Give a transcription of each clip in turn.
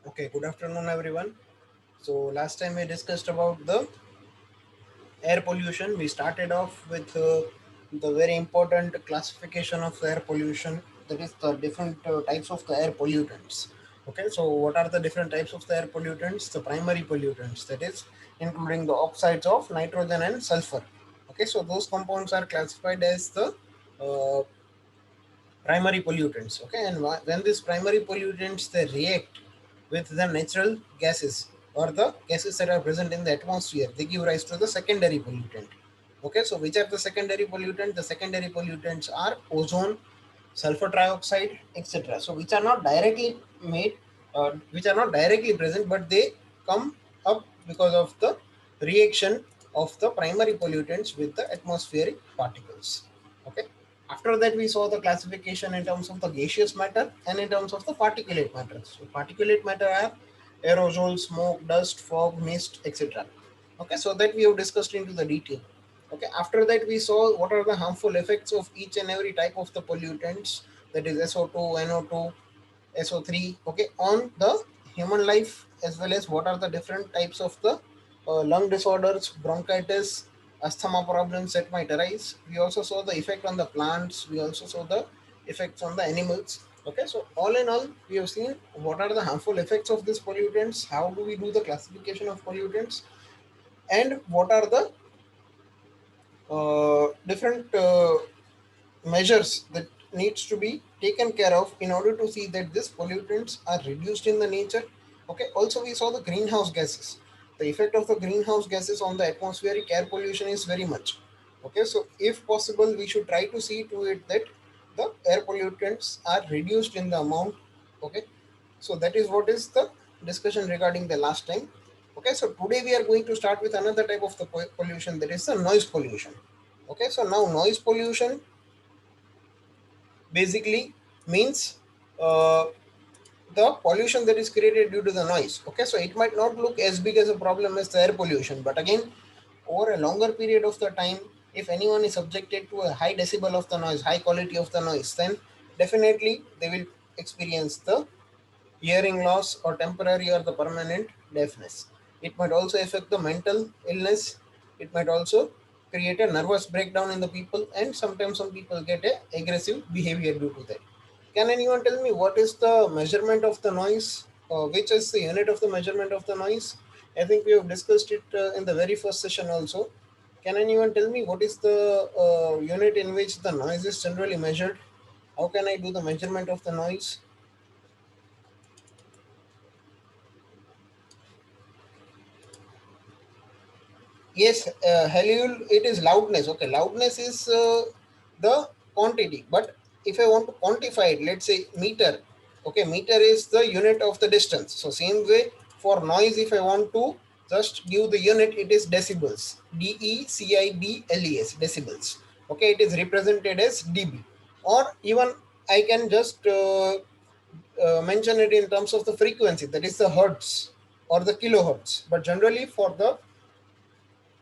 Okay, good afternoon, everyone. So, last time we discussed about the air pollution. We started off with the very important classification of air pollution, that is, the different types of the air pollutants. Okay, so what are the different types of the air pollutants? The primary pollutants, that is, including the oxides of nitrogen and sulfur. Okay, so those compounds are classified as the uh, primary pollutants. Okay, and when these primary pollutants they react with the natural gases or the gases that are present in the atmosphere, they give rise to the secondary pollutant. Okay, so which are the secondary pollutant? The secondary pollutants are ozone, sulfur trioxide, etc. So which are not directly made, which are not directly present, but they come up because of the reaction of the primary pollutants with the atmospheric particles. Okay, after that we saw the classification in terms of the gaseous matter and in terms of the particulate matter. So particulate matter are aerosol, smoke, dust, fog, mist, etc. Okay, so that we have discussed into the detail. Okay, after that we saw what are the harmful effects of each and every type of the pollutants, that is SO2, NO2, SO3, okay, on the human life, as well as what are the different types of the lung disorders, bronchitis, asthma problems that might arise. We also saw the effect on the plants. We also saw the effects on the animals. Okay, so all in all, we have seen what are the harmful effects of these pollutants, how do we do the classification of pollutants, and what are the different measures that needs to be taken care of in order to see that these pollutants are reduced in the nature. Okay, also we saw the greenhouse gases. The effect of the greenhouse gases on the atmospheric air pollution is very much. Okay, so if possible we should try to see to it that the air pollutants are reduced in the amount. Okay, so that is what is the discussion regarding the last time. Okay, so today we are going to start with another type of the pollution, that is the noise pollution. Okay, so now noise pollution basically means uh, the pollution that is created due to the noise. Okay, so it might not look as big as a problem as the air pollution, but again, over a longer period of the time, if anyone is subjected to a high decibel of the noise, high quality of the noise, then definitely they will experience the hearing loss or temporary or the permanent deafness. It might also affect the mental illness. It might also create a nervous breakdown in the people, and sometimes some people get a aggressive behavior due to that. Can anyone tell me what is the measurement of the noise? Which is the unit of the measurement of the noise? I think we have discussed it in the very first session also. Can anyone tell me what is the unit in which the noise is generally measured? How can I do the measurement of the noise? Yes, Halil, it is loudness. Okay, loudness is the quantity. But if I want to quantify it, let's say meter. Okay, meter is the unit of the distance. So same way for noise, if I want to just give the unit, it is decibels. DECIBLES, decibels. Okay, it is represented as dB. Or even I can just mention it in terms of the frequency, that is the hertz or the kilohertz. But generally for the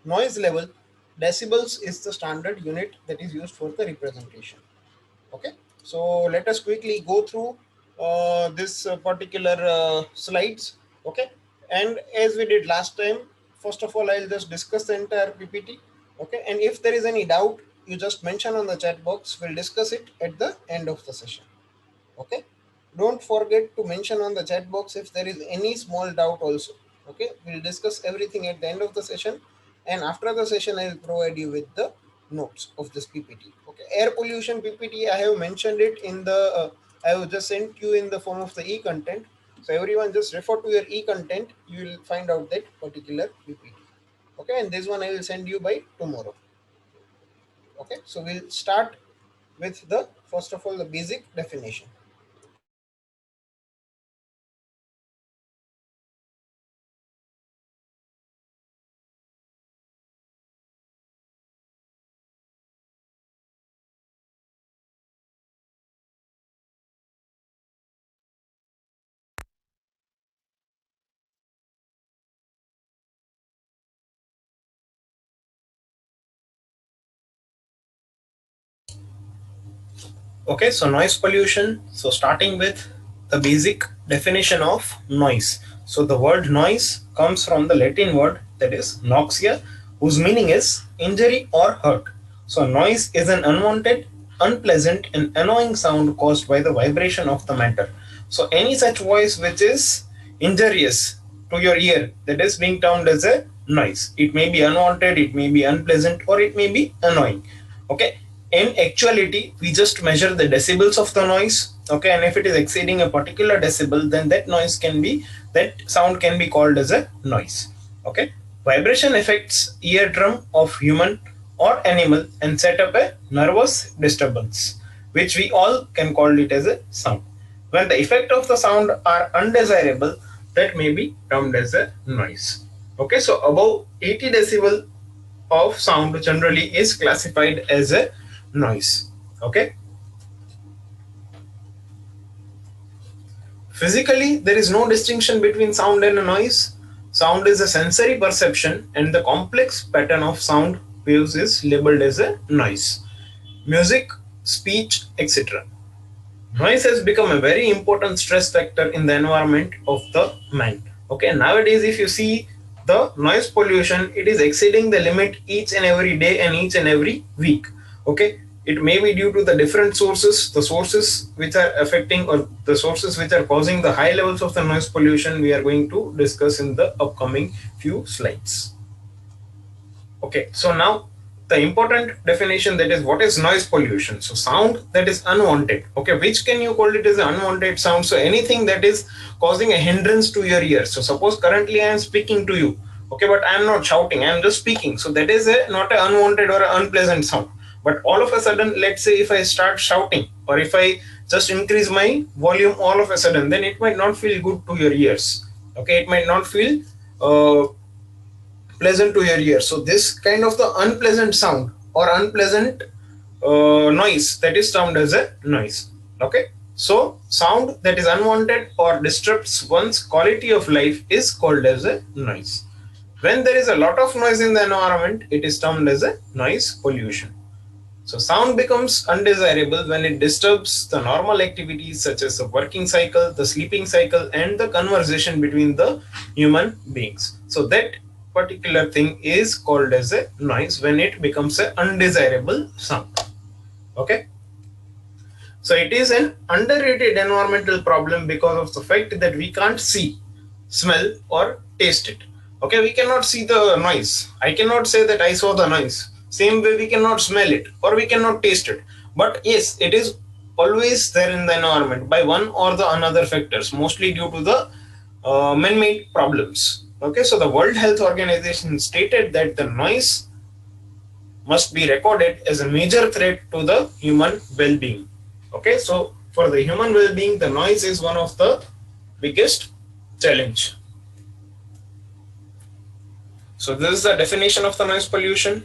noise level, decibels is the standard unit that is used for the representation. Okay, so let us quickly go through this particular slides. Okay, and as we did last time, first of all I'll just discuss the entire PPT. Okay, and if there is any doubt, you just mention on the chat box. We'll discuss it at the end of the session. Okay, don't forget to mention on the chat box if there is any small doubt also. Okay, we'll discuss everything at the end of the session, and after the session I will provide you with the notes of this PPT. Okay, air pollution PPT, I have mentioned it in the I have just sent you in the form of the e-content. So everyone just refer to your e-content, you will find out that particular PPT. Okay, and this one I will send you by tomorrow. Okay, so we'll start with the first of all the basic definition. Okay, so noise pollution. So starting with the basic definition of noise. So the word noise comes from the Latin word that is noxia, whose meaning is injury or hurt. So noise is an unwanted, unpleasant, and annoying sound caused by the vibration of the matter. So any such voice which is injurious to your ear, that is being termed as a noise. It may be unwanted, it may be unpleasant, or it may be annoying. Okay, in actuality we just measure the decibels of the noise. Okay, and if it is exceeding a particular decibel, then that sound can be called as a noise. Okay, vibration affects eardrum of human or animal and set up a nervous disturbance, which we all can call it as a sound. When the effect of the sound are undesirable, that may be termed as a noise. Okay, so above 80 decibel of sound generally is classified as a noise. Okay, physically there is no distinction between sound and a noise. Sound is a sensory perception, and the complex pattern of sound waves is labeled as a noise. Music, speech, etc. Noise has become a very important stress factor in the environment of the man. Okay, nowadays if you see the noise pollution, it is exceeding the limit each and every day and each and every week. Okay, it may be due to the different sources, the sources which are affecting or the sources which are causing the high levels of the noise pollution we are going to discuss in the upcoming few slides. Okay, so now the important definition, that is what is noise pollution. So sound that is unwanted. Okay, which can you call it as an unwanted sound? So anything that is causing a hindrance to your ear. So suppose currently I am speaking to you. Okay, but I am not shouting, I am just speaking. So that is not an unwanted or an unpleasant sound. But all of a sudden, let's say if I start shouting, or if I just increase my volume all of a sudden, then it might not feel good to your ears. Okay, it might not feel pleasant to your ear. So this kind of the unpleasant sound or unpleasant noise, that is termed as a noise. Okay, so sound that is unwanted or disrupts one's quality of life is called as a noise. When there is a lot of noise in the environment, it is termed as a noise pollution. So sound becomes undesirable when it disturbs the normal activities such as the working cycle, the sleeping cycle, and the conversation between the human beings. So that particular thing is called as a noise when it becomes an undesirable sound. Okay. So it is an underrated environmental problem because of the fact that we can't see, smell, or taste it. Okay, we cannot see the noise. I cannot say that I saw the noise. Same way we cannot smell it or we cannot taste it. But yes, it is always there in the environment by one or the another factors, mostly due to the man-made problems. Okay, so the World Health Organization stated that the noise must be recorded as a major threat to the human well-being. Okay, so for the human well-being, the noise is one of the biggest challenge. So this is the definition of the noise pollution.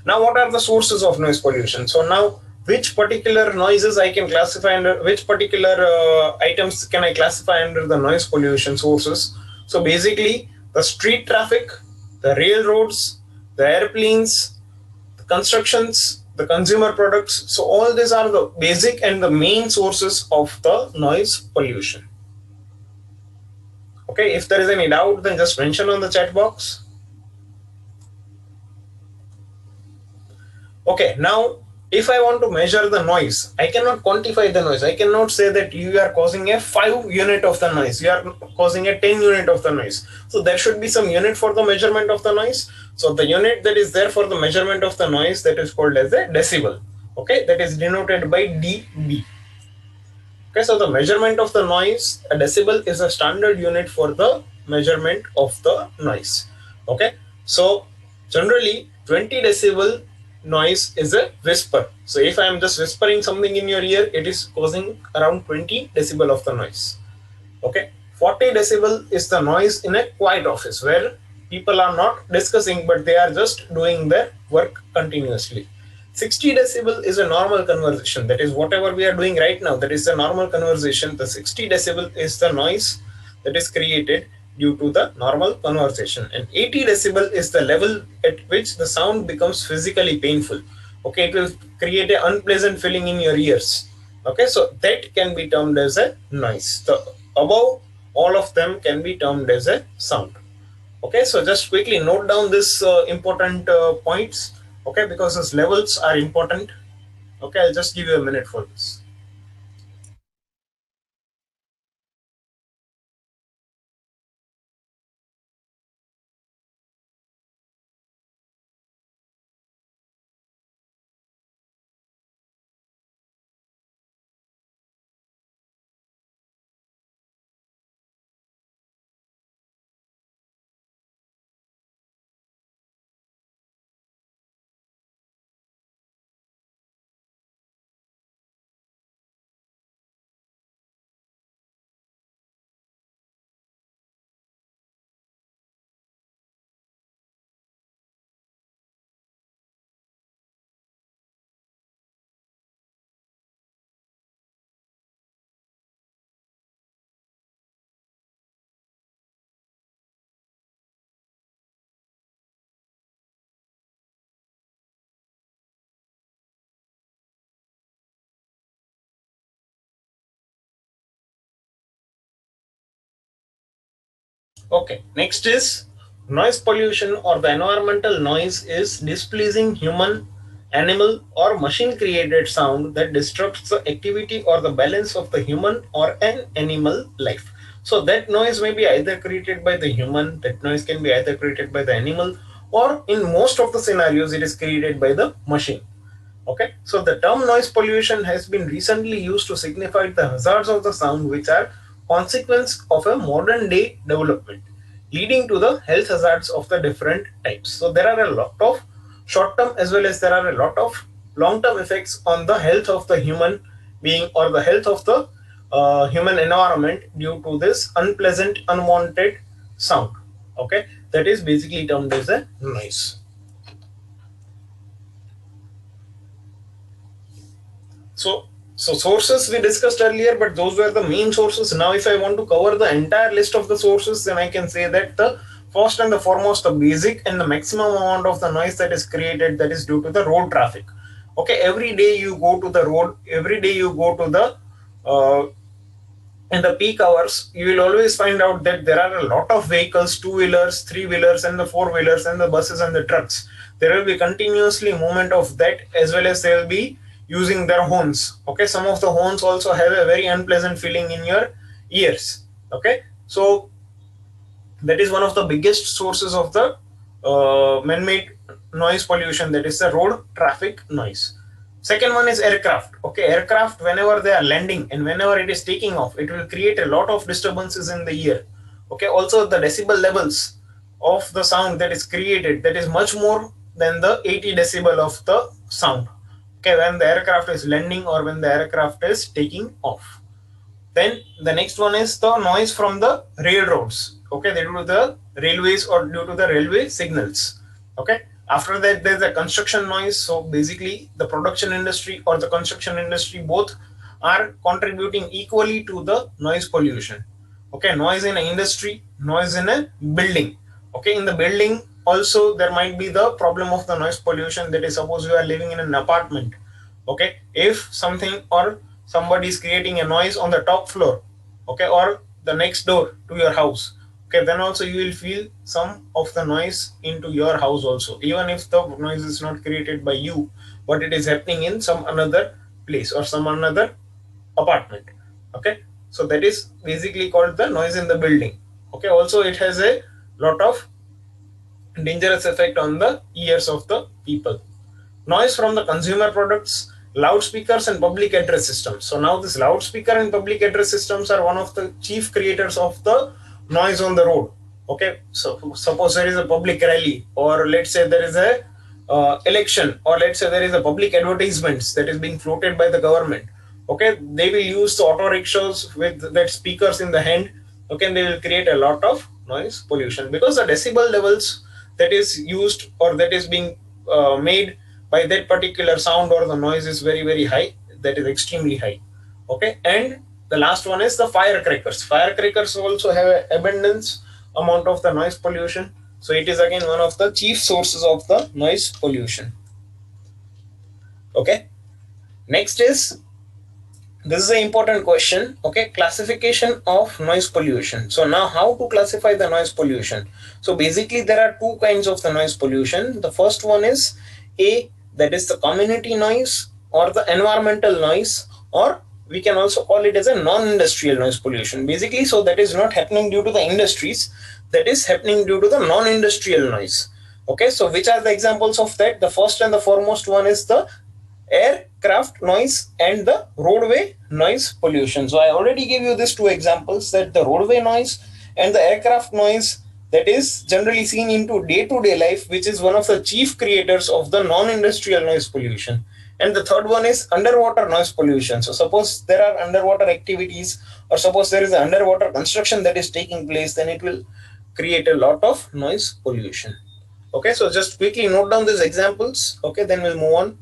Now, what are the sources of noise pollution? So now, which particular noises I can classify under, which particular items can I classify under the noise pollution sources? So basically, the street traffic, the railroads, the airplanes, the constructions, the consumer products. So all these are the basic and the main sources of the noise pollution. Okay, if there is any doubt, then just mention on the chat box. Okay, now if I want to measure the noise, I cannot quantify the noise. I cannot say that you are causing a 5 unit of the noise, you are causing a 10 unit of the noise. So there should be some unit for the measurement of the noise. So the unit that is there for the measurement of the noise, that is called as a decibel. Okay, that is denoted by dB. Okay, so the measurement of the noise, a decibel is a standard unit for the measurement of the noise. Okay, so generally 20 decibel noise is a whisper. So if I am just whispering something in your ear, it is causing around 20 decibel of the noise. Okay, 40 decibel is the noise in a quiet office where people are not discussing but they are just doing their work continuously. 60 decibel is a normal conversation, that is whatever we are doing right now, that is the normal conversation. The 60 decibel is the noise that is created due to the normal conversation, and 80 decibel is the level at which the sound becomes physically painful. Okay, it will create an unpleasant feeling in your ears. Okay, so that can be termed as a noise. The above all of them can be termed as a sound. Okay, so just quickly note down this important points. Okay, because these levels are important. Okay, I'll just give you a minute for this. Okay, next is noise pollution, or the environmental noise is displeasing human, animal, or machine created sound that disrupts the activity or the balance of the human or an animal life. So, that noise may be either created by the human, that noise can be either created by the animal, or in most of the scenarios, it is created by the machine. Okay, so the term noise pollution has been recently used to signify the hazards of the sound which are consequence of a modern day development, leading to the health hazards of the different types. So there are a lot of short term as well as there are a lot of long term effects on the health of the human being or the health of the human environment due to this unpleasant, unwanted sound. Okay, that is basically termed as a noise. So, so sources we discussed earlier, but those were the main sources. Now, if I want to cover the entire list of the sources, then I can say that the first and the foremost, the basic and the maximum amount of the noise that is created, that is due to the road traffic. Okay, every day you go to the road, every day you go to the uh, in the peak hours, you will always find out that there are a lot of vehicles, two-wheelers, three-wheelers, and the four-wheelers, and the buses and the trucks. There will be continuously movement of that, as well as they will be using their horns. Okay, some of the horns also have a very unpleasant feeling in your ears. Okay, so that is one of the biggest sources of the man-made noise pollution, that is the road traffic noise. Second one is aircraft. Okay, aircraft, whenever they are landing and whenever it is taking off, it will create a lot of disturbances in the ear. Okay, also the decibel levels of the sound that is created, that is much more than the 80 decibel of the sound. Okay, when the aircraft is landing or when the aircraft is taking off. Then the next one is the noise from the railroads. Okay, due to the railways or due to the railway signals. Okay. After that, there's a construction noise. So basically, the production industry or the construction industry both are contributing equally to the noise pollution. Okay, noise in an industry, noise in a building. Okay, in the building also there might be the problem of the noise pollution. That is, suppose you are living in an apartment. Okay, if something or somebody is creating a noise on the top floor, okay, or the next door to your house, okay, then also you will feel some of the noise into your house also, even if the noise is not created by you, but it is happening in some another place or some another apartment. Okay, so that is basically called the noise in the building. Okay, also it has a lot of dangerous effect on the ears of the people. Noise from the consumer products, loudspeakers, and public address systems. So now this loudspeaker and public address systems are one of the chief creators of the noise on the road. Okay, so suppose there is a public rally, or let's say there is a election, or let's say there is a public advertisements that is being floated by the government. Okay, they will use the auto rickshaws with that speakers in the hand. Okay, and they will create a lot of noise pollution because the decibel levels that is used or that is being made by that particular sound or the noise is very very high, that is extremely high. Okay, and the last one is the firecrackers also have an abundance amount of the noise pollution. So it is again one of the chief sources of the noise pollution. Okay, next is This is an important question. Okay, classification of noise pollution. So now how to classify the noise pollution? So basically there are two kinds of the noise pollution. The first one is A, that is the community noise or the environmental noise, or we can also call it as a non-industrial noise pollution. Basically, so that is not happening due to the industries, that is happening due to the non-industrial noise. Okay, so which are the examples of that? The first and the foremost one is the aircraft noise and the roadway noise pollution. So I already gave you these two examples, that the roadway noise and the aircraft noise, that is generally seen into day-to-day life, which is one of the chief creators of the non-industrial noise pollution. And the third one is underwater noise pollution. So suppose there are underwater activities, or suppose there is an underwater construction that is taking place, then it will create a lot of noise pollution. Okay, so just quickly note down these examples. Okay, then we'll move on.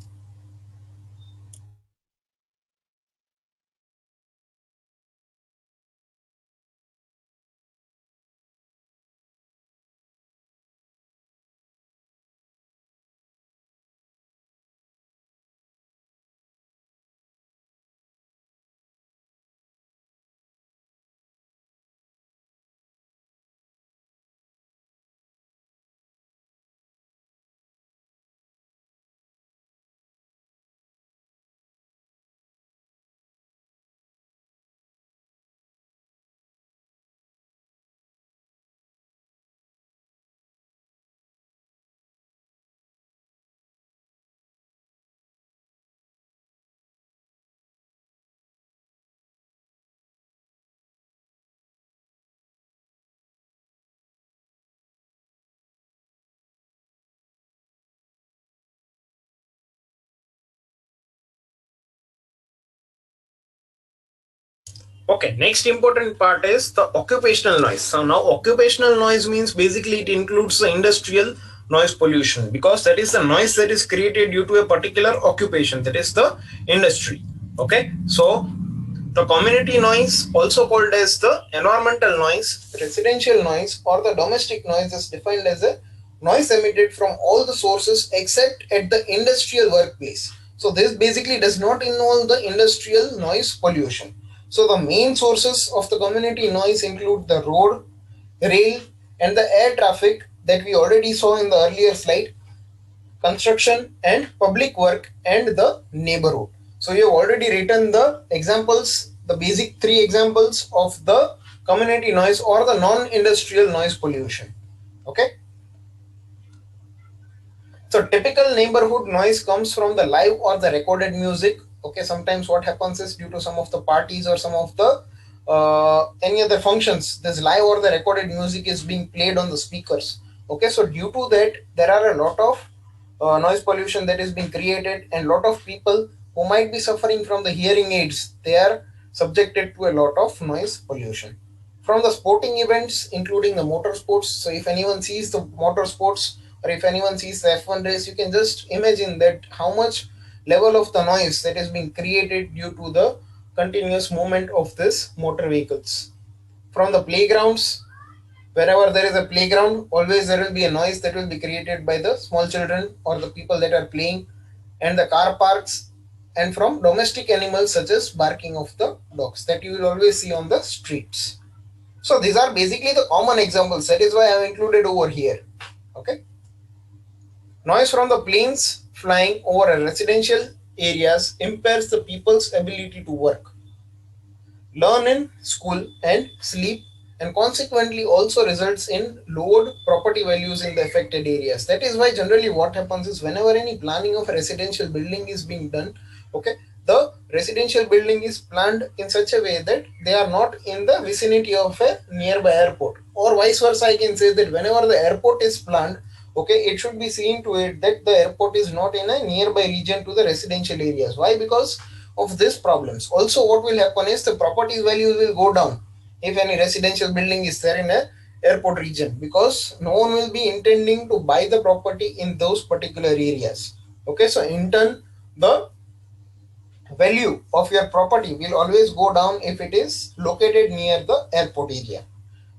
Okay, next important part is the occupational noise. So now occupational noise means basically it includes the industrial noise pollution, because that is the noise that is created due to a particular occupation, that is the industry. Okay, so the community noise, also called as the environmental noise, residential noise, or the domestic noise, is defined as a noise emitted from all the sources except at the industrial workplace. So this basically does not involve the industrial noise pollution. So the main sources of the community noise include the road, rail, and the air traffic that we already saw in the earlier slide, construction and public work, and the neighborhood. So you have already written the examples, the basic three examples of the community noise or the non-industrial noise pollution. Okay. So typical neighborhood noise comes from the live or the recorded music. Okay, sometimes what happens is due to some of the parties or some of the any other functions, this live or the recorded music is being played on the speakers. Okay, so due to that, there are a lot of noise pollution that is being created, and lot of people who might be suffering from the hearing aids, they are subjected to a lot of noise pollution. From the sporting events, including the motor sports, so if anyone sees the motor sports, or if anyone sees the F1 race, you can just imagine that how much level of the noise that is being created due to the continuous movement of this motor vehicles. From the playgrounds, wherever there is a playground, always there will be a noise that will be created by the small children or the people that are playing, and the car parks, and from domestic animals such as barking of the dogs that you will always see on the streets. So these are basically the common examples. That is why I have included over here. Okay. Noise from the planes flying over a residential areas impairs the people's ability to work, learn in school, and sleep, and consequently also results in lowered property values in the affected areas. That is why generally what happens is whenever any planning of a residential building is being done, okay, the residential building is planned in such a way that they are not in the vicinity of a nearby airport, or vice versa. I can say that whenever the airport is planned, okay, it should be seen to it that the airport is not in a nearby region to the residential areas. Why? Because of these problems. Also, what will happen is the property values will go down if any residential building is there in a airport region, because no one will be intending to buy the property in those particular areas. Okay, so in turn, the value of your property will always go down if it is located near the airport area.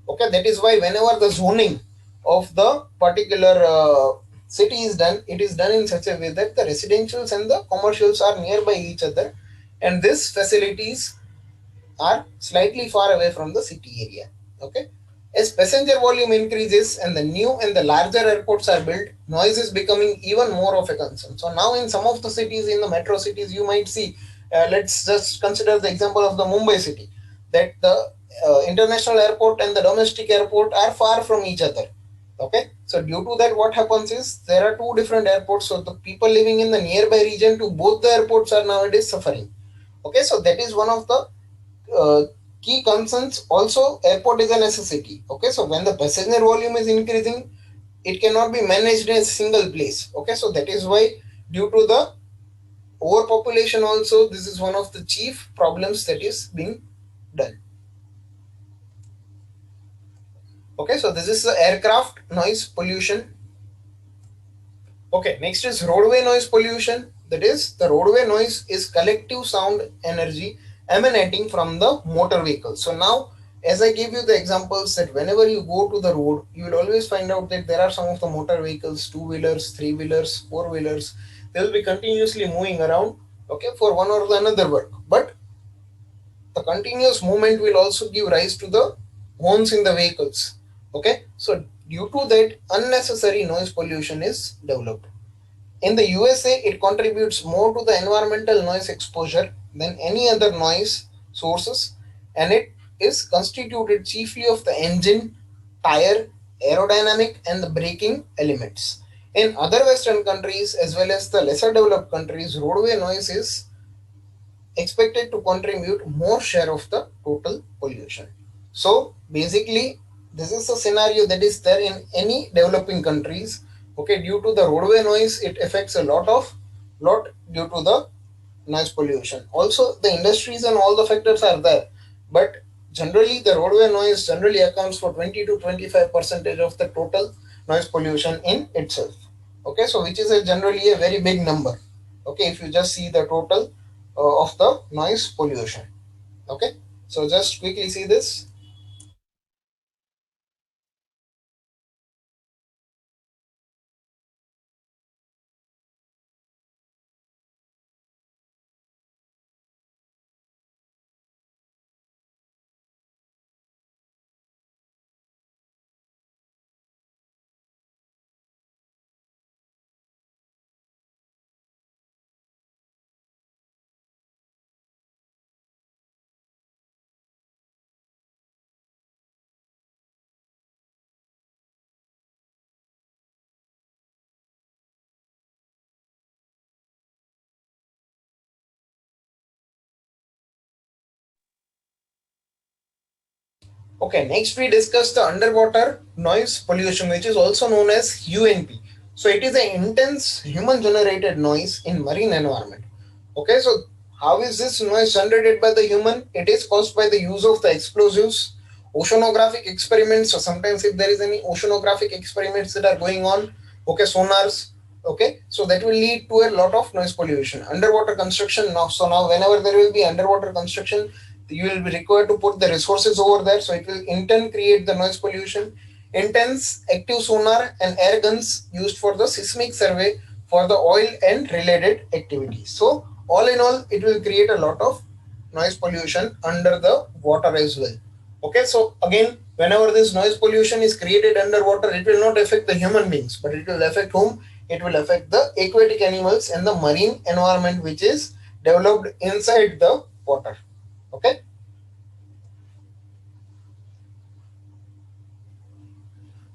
Okay, that is why whenever the zoning of the particular city is done, it is done in such a way that the residentials and the commercials are nearby each other, and these facilities are slightly far away from the city area. Okay. As passenger volume increases and the new and the larger airports are built, noise is becoming even more of a concern. So now in some of the cities, in the metro cities, you might see, let's just consider the example of the Mumbai city, that the international airport and the domestic airport are far from each other. Okay. So due to that, what happens is there are two different airports. So the people living in the nearby region to both the airports are nowadays suffering. Okay. So that is one of the uh, key concerns. Also, airport is a necessity. Okay, so when the passenger volume is increasing, it cannot be managed in a single place. Okay, so that is why, due to the overpopulation, also this is one of the chief problems that is being done. Okay, so this is the aircraft noise pollution. Okay, next is roadway noise pollution. That is, the roadway noise is collective sound energy emanating from the motor vehicle. So now, as I gave you the examples that whenever you go to the road, you will always find out that there are some of the motor vehicles, two-wheelers, three-wheelers, four-wheelers. They will be continuously moving around, okay, for one or another work. But the continuous movement will also give rise to the horns in the vehicles. Okay, so due to that, unnecessary noise pollution is developed. In the USA, it contributes more to the environmental noise exposure than any other noise sources, and it is constituted chiefly of the engine, tire, aerodynamic, and the braking elements. In other Western countries, as well as the lesser developed countries, roadway noise is expected to contribute more share of the total pollution. So basically, this is a scenario that is there in any developing countries. Okay, due to the roadway noise, it affects a lot due to the noise pollution. Also, the industries and all the factors are there, but generally the roadway noise generally accounts for 20 to 25 percentage of the total noise pollution in itself. Okay, so which is a generally a very big number. Okay, if you just see the total of the noise pollution. Okay, so just quickly see this. Okay, next we discuss the underwater noise pollution, which is also known as UNP. So it is an intense human generated noise in marine environment. Okay, so how is this noise generated by the human? It is caused by the use of the explosives, oceanographic experiments. So sometimes if there is any oceanographic experiments that are going on, okay, sonars, okay, so that will lead to a lot of noise pollution. Underwater construction now. So now whenever there will be underwater construction, you will be required to put the resources over there, so it will in turn create the noise pollution. Intense active sonar and air guns used for the seismic survey for the oil and related activities. So all in all, it will create a lot of noise pollution under the water as well. Okay, so again, whenever this noise pollution is created underwater, it will not affect the human beings, but it will affect whom? It will affect the aquatic animals and the marine environment which is developed inside the water. Okay.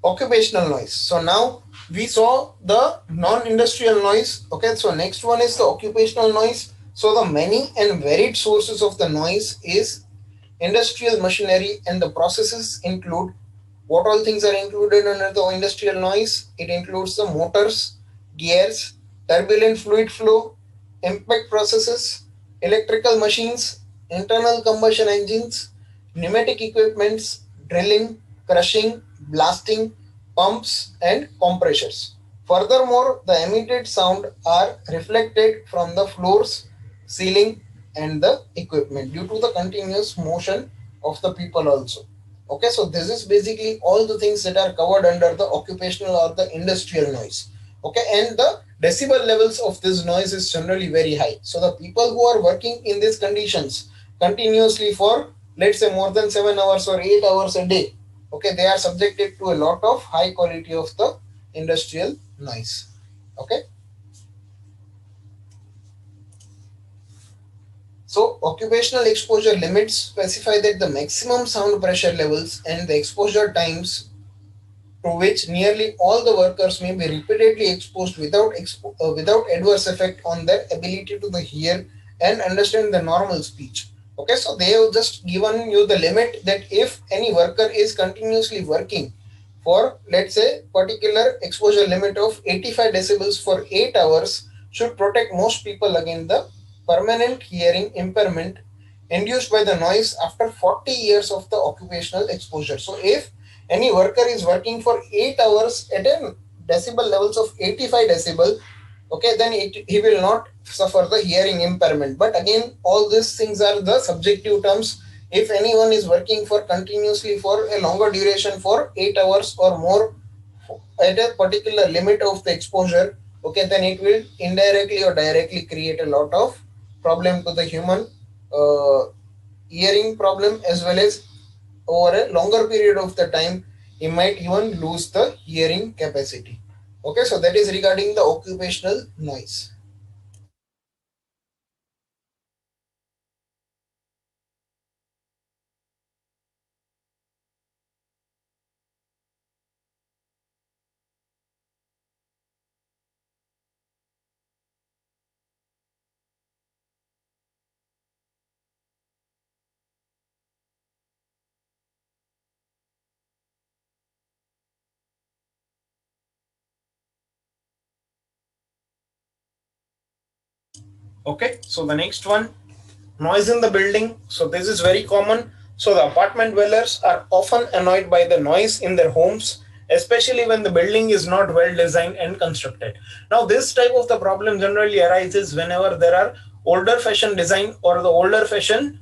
Occupational noise. So now we saw the non-industrial noise. Okay, so next one is the occupational noise. So the many and varied sources of the noise is industrial machinery, and the processes include, what all things are included under the industrial noise? It includes the motors, gears, turbulent fluid flow, impact processes, electrical machines, internal combustion engines, pneumatic equipments, drilling, crushing, blasting, pumps, and compressors. Furthermore, the emitted sound are reflected from the floors, ceiling, and the equipment due to the continuous motion of the people also. Okay, so this is basically all the things that are covered under the occupational or the industrial noise. Okay, and the decibel levels of this noise is generally very high. So the people who are working in these conditions continuously for, let's say, more than 7 hours or 8 hours a day, okay, they are subjected to a lot of high quality of the industrial noise. Okay. So occupational exposure limits specify that the maximum sound pressure levels and the exposure times to which nearly all the workers may be repeatedly exposed without adverse effect on their ability to the hear and understand the normal speech. Okay, so they have just given you the limit that if any worker is continuously working for, let's say, particular exposure limit of 85 decibels for 8 hours, should protect most people against the permanent hearing impairment induced by the noise after 40 years of the occupational exposure. So if any worker is working for 8 hours at a decibel levels of 85 decibel, okay, then he will not suffer the hearing impairment. But again, all these things are the subjective terms. If anyone is working for continuously for a longer duration for 8 hours or more at a particular limit of the exposure, okay, then it will indirectly or directly create a lot of problem to the human uh, hearing problem, as well as over a longer period of the time he might even lose the hearing capacity. Okay, so that is regarding the occupational noise. Okay, so the next one, noise in the building. So this is very common. So the apartment dwellers are often annoyed by the noise in their homes, especially when the building is not well designed and constructed. Now this type of the problem generally arises whenever there are older fashion design or the older fashion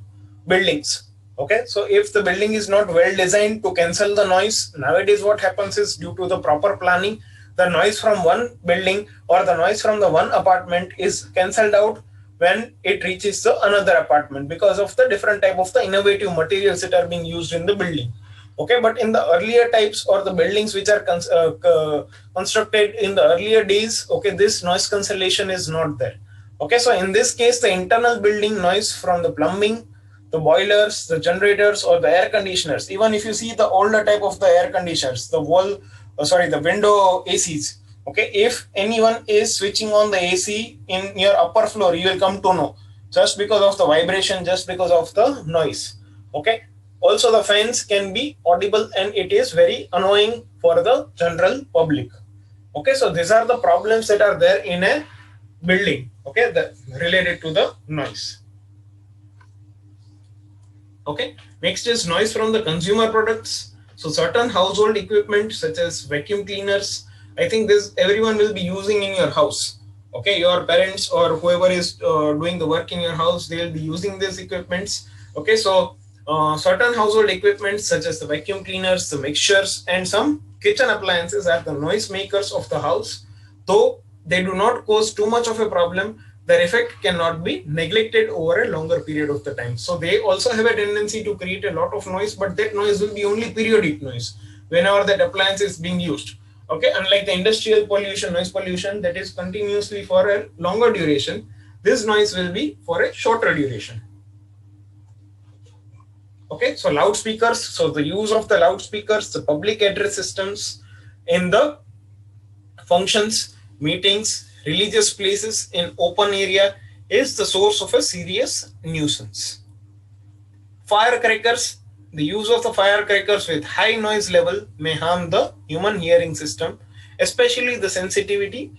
buildings. Okay, so if the building is not well designed to cancel the noise, nowadays what happens is, due to the proper planning, the noise from one building or the noise from the one apartment is cancelled out when it reaches the another apartment, because of the different type of the innovative materials that are being used in the building. Okay, but in the earlier types or the buildings which are constructed in the earlier days, okay, this noise cancellation is not there. Okay, so in this case, the internal building noise from the plumbing, the boilers, the generators, or the air conditioners. Even if you see the older type of the air conditioners, the the window ACs. Okay, if anyone is switching on the AC in your upper floor, you will come to know, just because of the vibration, just because of the noise. Okay. Also, the fans can be audible and it is very annoying for the general public. Okay, so these are the problems that are there in a building. Okay, related to the noise. Okay, next is noise from the consumer products. So certain household equipment such as vacuum cleaners, I think this everyone will be using in your house. Okay, your parents or whoever is doing the work in your house, they will be using these equipments. Okay, so certain household equipment such as the vacuum cleaners, the mixtures, and some kitchen appliances are the noise makers of the house. Though they do not cause too much of a problem, their effect cannot be neglected over a longer period of the time. So they also have a tendency to create a lot of noise, but that noise will be only periodic noise whenever that appliance is being used. Okay, unlike the industrial pollution, noise pollution, that is continuously for a longer duration, this noise will be for a shorter duration. Okay, so loudspeakers, so the use of the loudspeakers, the public address systems in the functions, meetings, religious places in open area is the source of a serious nuisance. Firecrackers, the use of the firecrackers with high noise level may harm the human hearing system, especially the sensitivity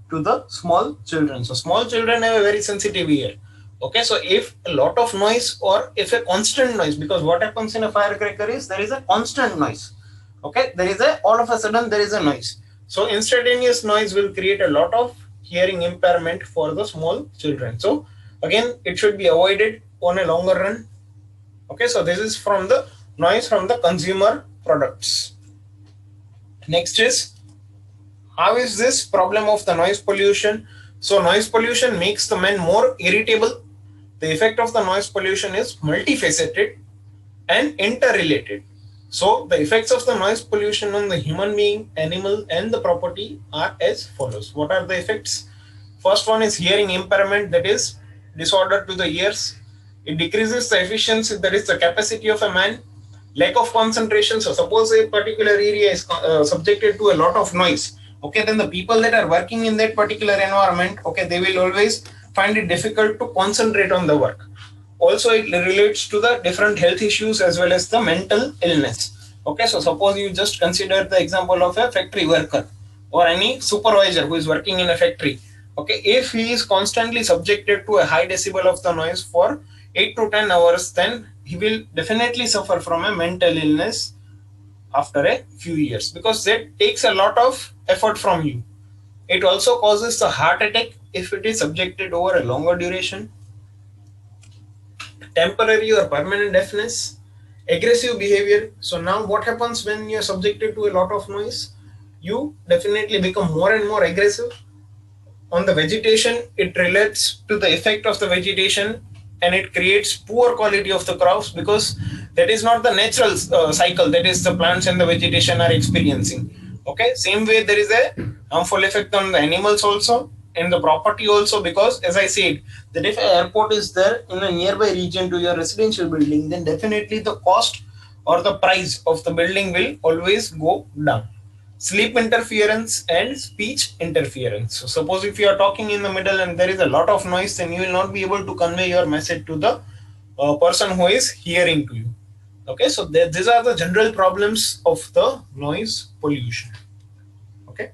to the small children. So small children have a very sensitive ear. Okay, so if a lot of noise or if a constant noise, because what happens in a firecracker is there is a constant noise. Okay, there is a all of a sudden there is a noise. So instantaneous noise will create a lot of hearing impairment for the small children. So again, it should be avoided on a longer run. Okay, so this is from the noise from the consumer products. Next is How is this problem of the noise pollution? So noise pollution makes the men more irritable. The effect of the noise pollution is multifaceted and interrelated. So the effects of the noise pollution on the human being, animal, and the property are as follows. What are the effects? First one is hearing impairment, that is disorder to the ears. It decreases the efficiency, that is the capacity of a man. Lack of concentration. So suppose a particular area is subjected to a lot of noise. Okay, then the people that are working in that particular environment, okay, they will always find it difficult to concentrate on the work. Also it relates to the different health issues as well as the mental illness. Okay, so suppose you just consider the example of a factory worker or any supervisor who is working in a factory. Okay, if he is constantly subjected to a high decibel of the noise for 8 to 10 hours, then he will definitely suffer from a mental illness after a few years, because that takes a lot of effort from you. It also causes the heart attack if it is subjected over a longer duration. Temporary or permanent deafness, aggressive behavior. So now what happens when you're subjected to a lot of noise? You definitely become more and more aggressive. On the vegetation, it relates to the effect of the vegetation, and it creates poor quality of the crops, because that is not the natural cycle that is the plants and the vegetation are experiencing. Okay, same way there is a harmful effect on the animals also and the property also, because as I said, that if an airport is there in a nearby region to your residential building, then definitely the cost or the price of the building will always go down. Sleep interference and speech interference. So suppose if you are talking in the middle and there is a lot of noise, then you will not be able to convey your message to the person who is hearing to you. Okay, so these are the general problems of the noise pollution. Okay.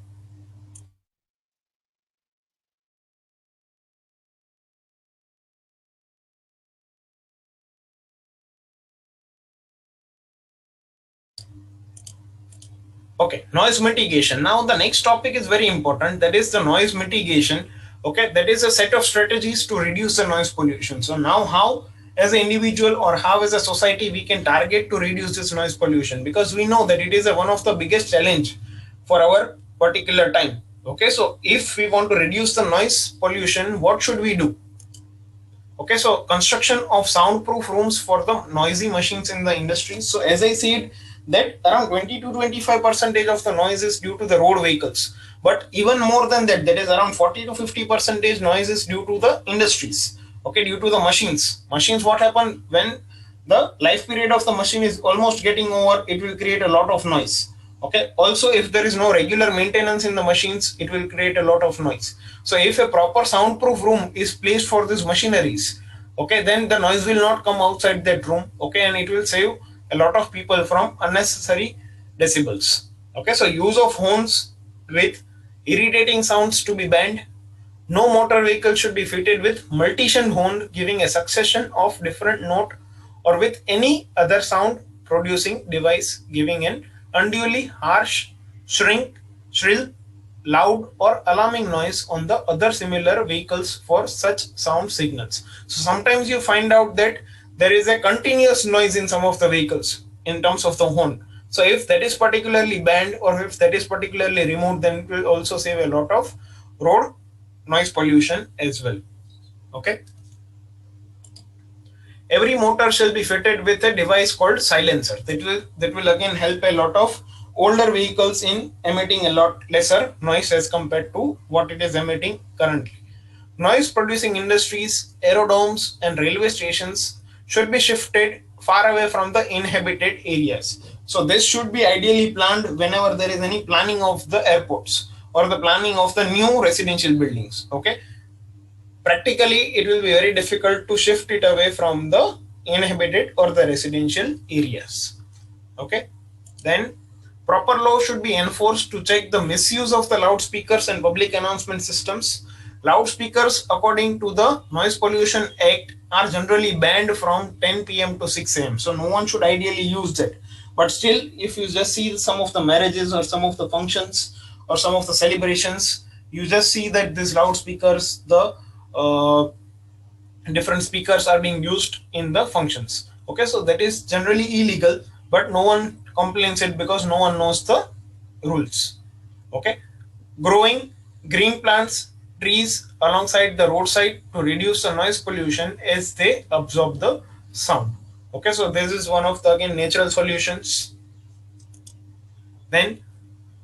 Okay, noise mitigation. Now the next topic is very important. That is the noise mitigation. Okay, that is a set of strategies to reduce the noise pollution. So now how as an individual or how as a society we can target to reduce this noise pollution, because we know that it is one of the biggest challenge for our particular time. Okay, so if we want to reduce the noise pollution, what should we do? Okay, so construction of soundproof rooms for the noisy machines in the industry. So as I said, that around 20 to 25 percentage of the noise is due to the road vehicles. But even more than that, that is around 40 to 50 percentage noise is due to the industries. Okay, due to the machines. Machines, what happen when the life period of the machine is almost getting over, it will create a lot of noise. Okay, also if there is no regular maintenance in the machines, it will create a lot of noise. So if a proper soundproof room is placed for these machineries, okay, then the noise will not come outside that room. Okay, and it will save a lot of people from unnecessary decibels. Okay, so use of horns with irritating sounds to be banned. No motor vehicle should be fitted with multi-shunt horn giving a succession of different note, or with any other sound producing device giving an unduly harsh, shrill, loud or alarming noise on the other similar vehicles for such sound signals. So sometimes you find out that there is a continuous noise in some of the vehicles in terms of the horn. So if that is particularly banned or if that is particularly removed, then it will also save a lot of road noise pollution as well. Okay, every motor shall be fitted with a device called silencer. That will again help a lot of older vehicles in emitting a lot lesser noise as compared to what it is emitting currently. Noise producing industries, aerodromes and railway stations should be shifted far away from the inhabited areas. So this should be ideally planned whenever there is any planning of the airports or the planning of the new residential buildings. Okay, practically it will be very difficult to shift it away from the inhabited or the residential areas. Okay, then proper law should be enforced to check the misuse of the loudspeakers and public announcement systems. Loudspeakers, according to the Noise Pollution Act, are generally banned from 10 p.m. to 6 a.m. So no one should ideally use that. But still, if you just see some of the marriages or some of the functions or some of the celebrations, you just see that these loudspeakers, the uh, different speakers are being used in the functions. Okay, so that is generally illegal, but no one complains it because no one knows the rules. Okay, Growing green plants, trees alongside the roadside to reduce the noise pollution as they absorb the sound. Okay, so this is one of the again natural solutions. Then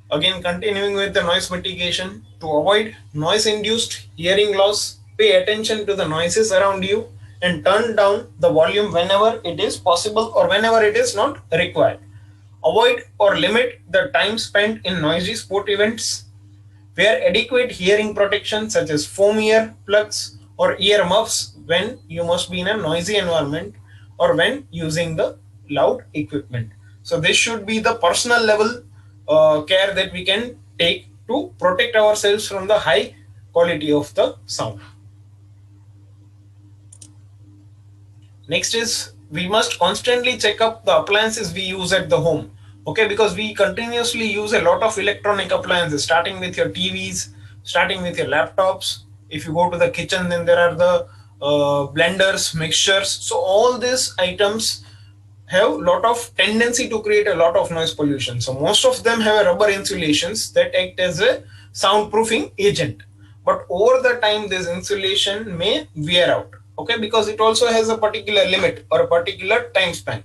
again, continuing with the noise mitigation, to avoid noise induced hearing loss, pay attention to the noises around you and turn down the volume whenever it is possible or whenever it is not required. Avoid or limit the time spent in noisy sport events. Wear adequate hearing protection such as foam ear plugs or ear muffs when you must be in a noisy environment or when using the loud equipment. So this should be the personal level care that we can take to protect ourselves from the high quality of the sound. Next is we must constantly check up the appliances we use at the home. Okay, because we continuously use a lot of electronic appliances, starting with your TVs, starting with your laptops. If you go to the kitchen, then there are the blenders, mixtures. So all these items have a lot of tendency to create a lot of noise pollution. So most of them have a rubber insulations that act as a soundproofing agent. But over the time, this insulation may wear out. Okay, because it also has a particular limit or a particular time span.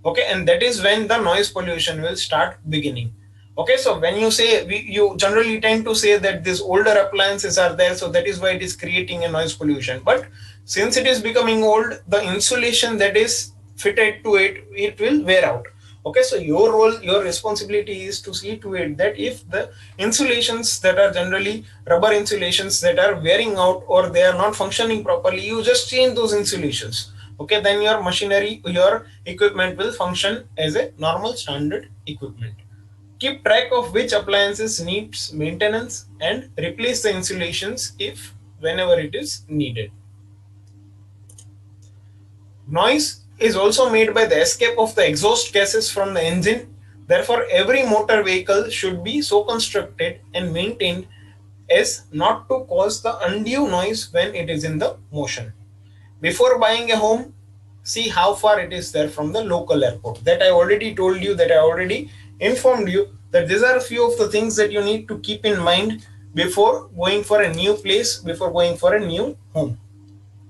Okay, and that is when the noise pollution will start beginning. Okay, so when you say you generally tend to say that these older appliances are there, so that is why it is creating a noise pollution. But since it is becoming old, the insulation that is fitted to it, it will wear out. Okay, so your role, your responsibility is to see to it that if the insulations that are generally rubber insulations that are wearing out or they are not functioning properly, you just change those insulations. Okay, then your machinery, your equipment will function as a normal standard equipment. Keep track of which appliances needs maintenance and replace the insulations if whenever it is needed. Noise is also made by the escape of the exhaust gases from the engine. Therefore, every motor vehicle should be so constructed and maintained as not to cause the undue noise when it is in the motion. Before buying a home, see how far it is there from the local airport. That I already told you, that I already informed you that these are a few of the things that you need to keep in mind before going for a new place, before going for a new home.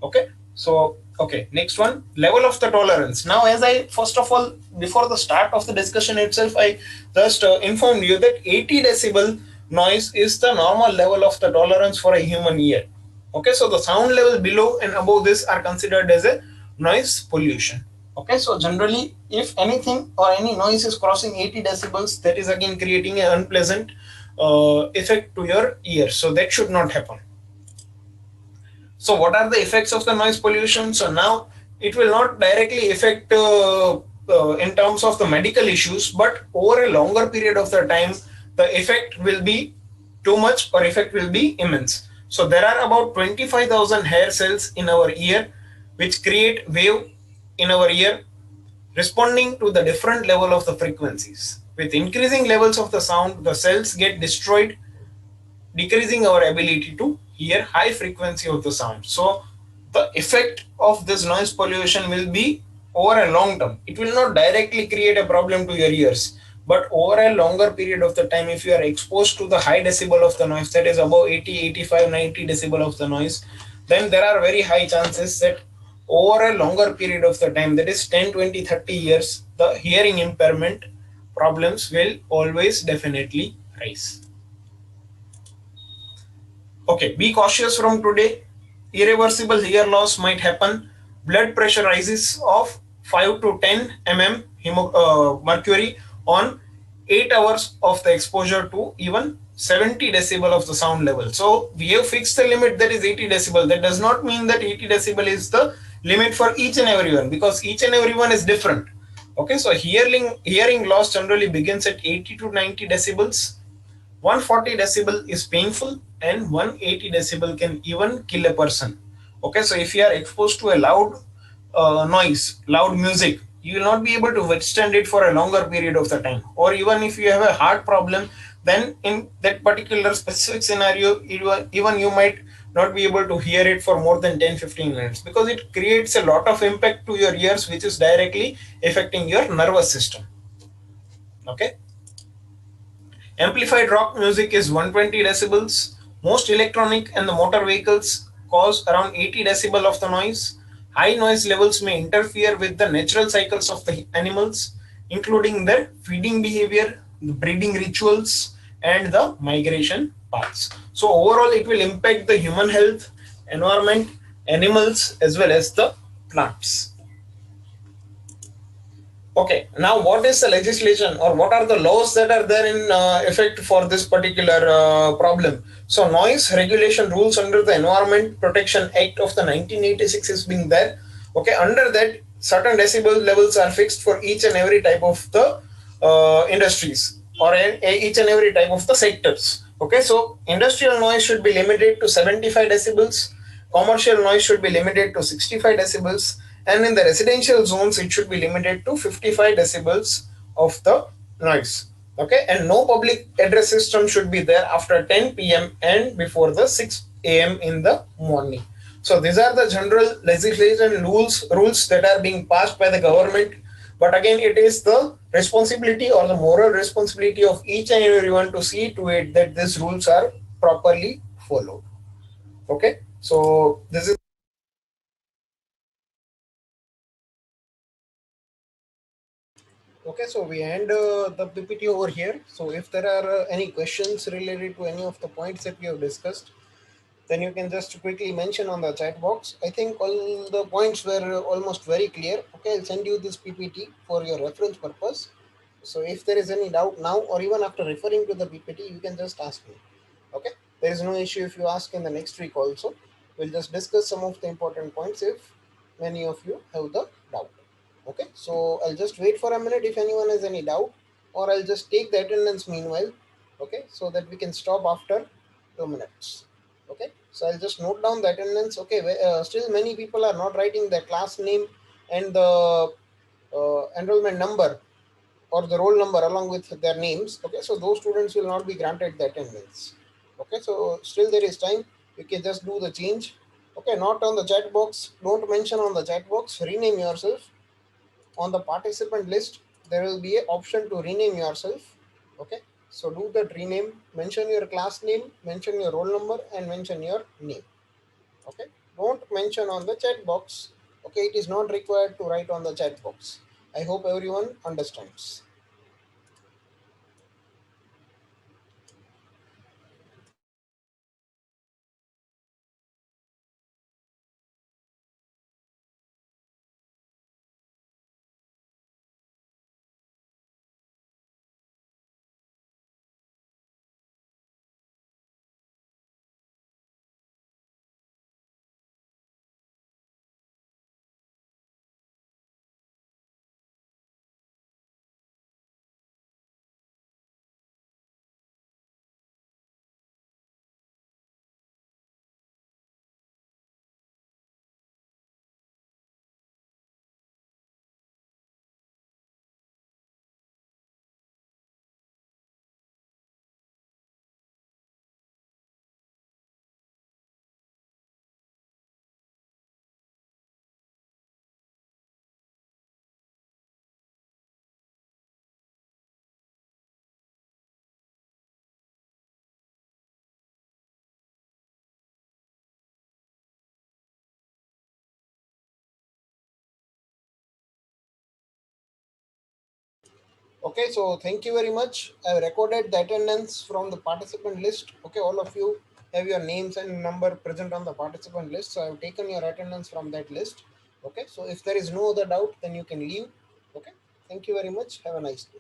Okay, so okay, next one, level of the tolerance. Now, as I first of all, before the start of the discussion itself, I just informed you that 80 decibel noise is the normal level of the tolerance for a human ear. Okay, so the sound level below and above this are considered as a noise pollution. Okay, so generally if anything or any noise is crossing 80 decibels, that is again creating an unpleasant effect to your ear, so that should not happen. So what are the effects of the noise pollution? So now it will not directly affect in terms of the medical issues, but over a longer period of the time, the effect will be too much or effect will be immense. So there are about 25,000 hair cells in our ear, which create wave in our ear responding to the different level of the frequencies. With increasing levels of the sound, the cells get destroyed, decreasing our ability to hear high frequency of the sound. So the effect of this noise pollution will be over a long term. It will not directly create a problem to your ears, but over a longer period of the time, if you are exposed to the high decibel of the noise, that is above 80, 85, 90 decibel of the noise, then there are very high chances that over a longer period of the time, that is 10, 20, 30 years, the hearing impairment problems will always definitely rise. Okay, be cautious from today. Irreversible hear loss might happen. Blood pressure rises of 5 to 10 mm mercury on 8 hours of the exposure to even 70 decibel of the sound level. So we have fixed the limit, that is 80 decibel. That does not mean that 80 decibel is the limit for each and everyone, because each and everyone is different. Okay, so hearing loss generally begins at 80 to 90 decibels. 140 decibel is painful and 180 decibel can even kill a person. Okay, so if you are exposed to a loud noise, loud music, you will not be able to withstand it for a longer period of the time. Or even if you have a heart problem, then in that particular specific scenario, even you might not be able to hear it for more than 10-15 minutes, because it creates a lot of impact to your ears, which is directly affecting your nervous system. Okay, Amplified rock music is 120 decibels. Most electronic and the motor vehicles cause around 80 decibel of the noise. High noise levels may interfere with the natural cycles of the animals, including their feeding behavior, the breeding rituals, and the migration paths. So overall, it will impact the human health, environment, animals, as well as the plants. Okay, now what is the legislation or what are the laws that are there in effect for this particular problem? So, noise regulation rules under the Environment Protection Act of the 1986 is being there. Okay, under that, certain decibel levels are fixed for each and every type of the industries or each and every type of the sectors. Okay, so industrial noise should be limited to 75 decibels, commercial noise should be limited to 65 decibels, and in the residential zones it should be limited to 55 decibels of the noise. Okay, and no public address system should be there after 10 p.m. and before the 6 a.m. in the morning. So these are the general legislation rules that are being passed by the government. But again, it is the responsibility or the moral responsibility of each and everyone to see to it that these rules are properly followed. Okay, so this is okay. So we end the PPT over here. So if there are any questions related to any of the points that we have discussed, then you can just quickly mention on the chat box. I think all the points were almost very clear. Okay, I'll send you this PPT for your reference purpose. So if there is any doubt now or even after referring to the PPT, you can just ask me. Okay, there is no issue if you ask in the next week also. We'll just discuss some of the important points if many of you have the doubt. Okay, so I'll just wait for a minute if anyone has any doubt, or I'll just take the attendance meanwhile. Okay, so that we can stop after 2 minutes. Okay, so I'll just note down the attendance. Okay, still many people are not writing their class name and the enrollment number or the roll number along with their names. Okay, so those students will not be granted the attendance. Okay, so still there is time. You can just do the change. Okay, not on the chat box. Don't mention on the chat box. Rename yourself. On the participant list, there will be an option to rename yourself. Okay, so do that rename. Mention your class name, mention your roll number, and mention your name. Okay, don't mention on the chat box. Okay, it is not required to write on the chat box. I hope everyone understands. Okay, so thank you very much. I've recorded the attendance from the participant list. Okay, all of you have your names and number present on the participant list. So I've taken your attendance from that list. Okay, so if there is no other doubt, then you can leave. Okay, thank you very much. Have a nice day.